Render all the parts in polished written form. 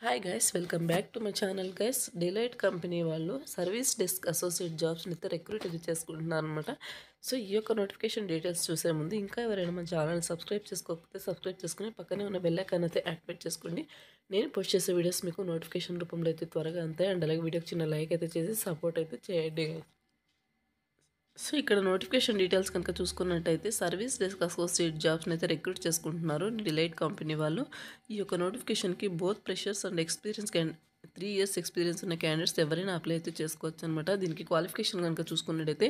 Hi guys, welcome back to my channel guys. Delight company వాళ్ళు service desk associate జాబ్స్ని అయితే recruit అయితే చేసుకుంటున్నారు అనమాట. సో ఈ యొక్క నోటిఫికేషన్ డీటెయిల్స్ చూసే ముందు ఇంకా ఎవరైనా మన ఛానల్ని సబ్స్క్రైబ్ చేసుకోకపోతే సబ్స్క్రైబ్ చేసుకుని పక్కనే ఉన్న బెల్ ఐకాన్ అయితే యాక్టివేట్ చేసుకోండి. నేను పోస్ట్ చేసే వీడియోస్ మీకు నోటిఫికేషన్ రూపంలో అయితే త్వరగా అంతాయి. అండ్ అలాగే వీడియోకి చిన్న లైక్ అయితే చేసి సపోర్ట్ అయితే చేయండి. సో ఇక్కడ నోటిఫికేషన్ డీటెయిల్స్ కనుక చూసుకున్నట్టయితే సర్వీస్ డెస్క్ అసోసియేట్ జాబ్స్ని అయితే రిక్రూట్ చేసుకుంటున్నారు డిలైట్ కంపెనీ వాళ్ళు. ఈ యొక్క నోటిఫికేషన్కి both freshers and experience 3 years experience ఉన్న క్యాండిడేట్స్ ఎవరైనా అప్లై అయితే చేసుకోవచ్చు అనమాట. దీనికి క్వాలిఫికేషన్ కనుక చూసుకున్నట్టయితే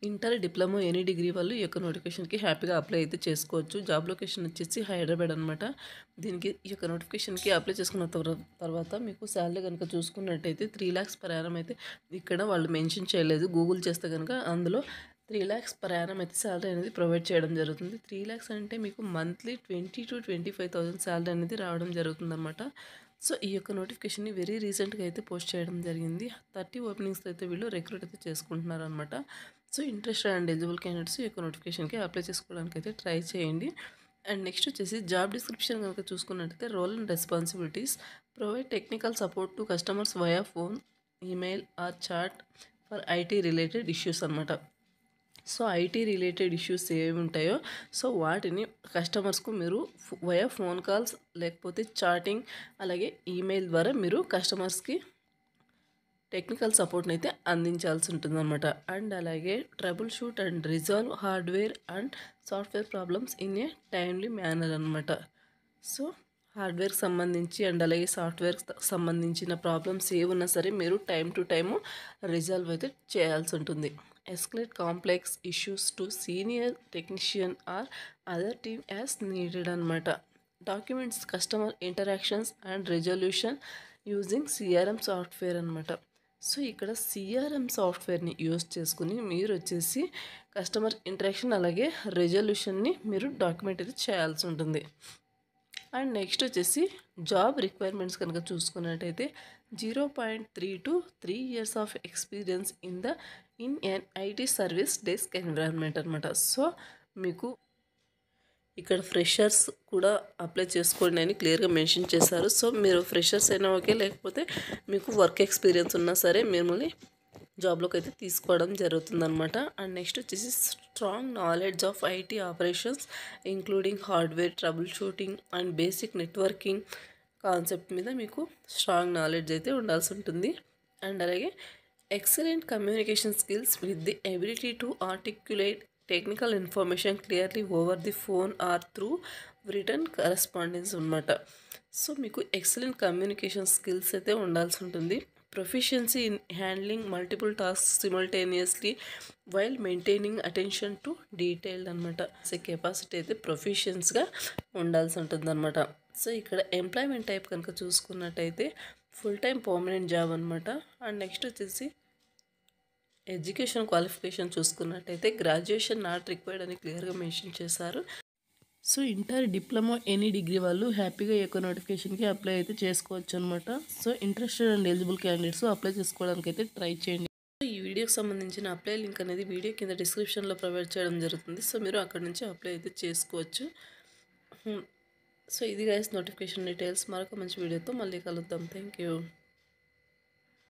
ఇంటర్, డిప్లొమా, ఎనీ డిగ్రీ వాళ్ళు ఈ యొక్క నోటిఫికేషన్కి హ్యాపీగా అప్లై అయితే చేసుకోవచ్చు. జాబ్ లొకేషన్ వచ్చేసి హైదరాబాద్ అనమాట. దీనికి ఈ యొక్క నోటిఫికేషన్కి అప్లై చేసుకున్న తర్వాత మీకు శాలరీ కనుక చూసుకున్నట్టయితే 3 lakhs per annum అయితే ఇక్కడ వాళ్ళు మెన్షన్ చేయలేదు. గూగుల్ చేస్తే కనుక అందులో 3 lakhs per annum అయితే శాలరీ అనేది ప్రొవైడ్ చేయడం జరుగుతుంది. 3 lakhs అంటే మీకు మంత్లీ 20 to 25,000 శాలరీ అనేది రావడం జరుగుతుంది అనమాట. సో ఈ యొక్క నోటిఫికేషన్ని వెరీ రీసెంట్గా అయితే పోస్ట్ చేయడం జరిగింది. 30 ఓపెనింగ్స్ అయితే వీళ్ళు రిక్రూట్ అయితే చేసుకుంటున్నారు అనమాట. So interested and eligible candidates ఈ యొక్క నోటిఫికేషన్కి అప్లై చేసుకోవడానికి అయితే ట్రై చేయండి. అండ్ నెక్స్ట్ వచ్చేసి జాబ్ డిస్క్రిప్షన్ కనుక చూసుకున్నట్టయితే role and responsibilities provide technical support to customers via phone, email or chat for IT related issues అనమాట. సో ఐటీ రిలేటెడ్ ఇష్యూస్ ఏమి ఉంటాయో సో వాటిని కస్టమర్స్కు మీరు వయా ఫోన్ కాల్స్ లేకపోతే చాటింగ్ అలాగే ఈమెయిల్ ద్వారా మీరు కస్టమర్స్కి టెక్నికల్ సపోర్ట్ని అయితే అందించాల్సి ఉంటుంది అనమాట. అండ్ అలాగే trouble shoot and resolve hardware and software problems in a timely manner అనమాట. సో హార్డ్వేర్కి సంబంధించి అండ్ అలాగే సాఫ్ట్వేర్కి సంబంధించిన ప్రాబ్లమ్స్ ఏ ఉన్నా సరే మీరు టైం టు టైము రిజాల్వ్ అయితే చేయాల్సి ఉంటుంది. Escalate complex issues to senior technician or other team as needed అనమాట. Documents customer interactions and resolution using CRM software అనమాట. సో ఇక్కడ సిఆర్ఎం సాఫ్ట్వేర్ని యూజ్ చేసుకుని మీరు వచ్చేసి కస్టమర్ ఇంటరాక్షన్ అలాగే రెజల్యూషన్ని మీరు డాక్యుమెంట్ అయితే చేయాల్సి ఉంటుంది. అండ్ నెక్స్ట్ వచ్చేసి జాబ్ రిక్వైర్మెంట్స్ కనుక చూసుకున్నట్టయితే 0.3 to 3 years of experience in N IT service desk environment అనమాట. సో మీకు ఇక్కడ ఫ్రెషర్స్ కూడా అప్లై చేసుకోండి అని క్లియర్గా మెన్షన్ చేశారు. సో మీరు ఫ్రెషర్స్ అయినా ఓకే, లేకపోతే మీకు వర్క్ ఎక్స్పీరియన్స్ ఉన్నా సరే మిమ్మల్ని జాబ్లోకి అయితే తీసుకోవడం జరుగుతుందన్నమాట. అండ్ నెక్స్ట్ వచ్చేసి strong knowledge of IT operations including hardware troubleshooting and basic networking concept మీద మీకు స్ట్రాంగ్ నాలెడ్జ్ అయితే ఉండాల్సి ఉంటుంది. అండ్ అలాగే excellent communication skills with the ability to articulate technical information clearly over the phone or through written correspondence అనమాట. So మీకు excellent communication skills అయితే ఉండాల్సి ఉంటుంది. Proficiency in handling multiple task simultaneously while maintaining attention to detailed అనమాట. So capacity అయితే ప్రొఫిషియన్స్గా ఉండాల్సి ఉంటుంది అనమాట. సో ఇక్కడ ఎంప్లాయ్మెంట్ టైప్ కనుక చూసుకున్నట్టయితే ఫుల్ టైం పర్మనెంట్ జాబ్ అనమాట. అండ్ నెక్స్ట్ వచ్చేసి ఎడ్యుకేషన్ క్వాలిఫికేషన్ చూసుకున్నట్టయితే గ్రాడ్యుయేషన్ నాట్ రిక్వైర్డ్ అని క్లియర్గా మెన్షన్ చేశారు. So inter, diploma, any degree వాళ్ళు హ్యాపీగా ఈ యొక్క నోటిఫికేషన్కి అప్లై అయితే చేసుకోవచ్చు అనమాట. So interested and eligible candidates apply చేసుకోవడానికి అయితే ట్రై చేయండి. ఈ వీడియోకి సంబంధించిన అప్లై లింక్ అనేది వీడియో కింద డిస్క్రిప్షన్లో ప్రొవైడ్ చేయడం జరుగుతుంది. సో మీరు అక్కడ నుంచి అప్లై అయితే చేసుకోవచ్చు. సో ఇది గైస్ నోటిఫికేషన్ డీటెయిల్స్. మరొక మంచి వీడియోతో మళ్ళీ కలుద్దాం. Thank you.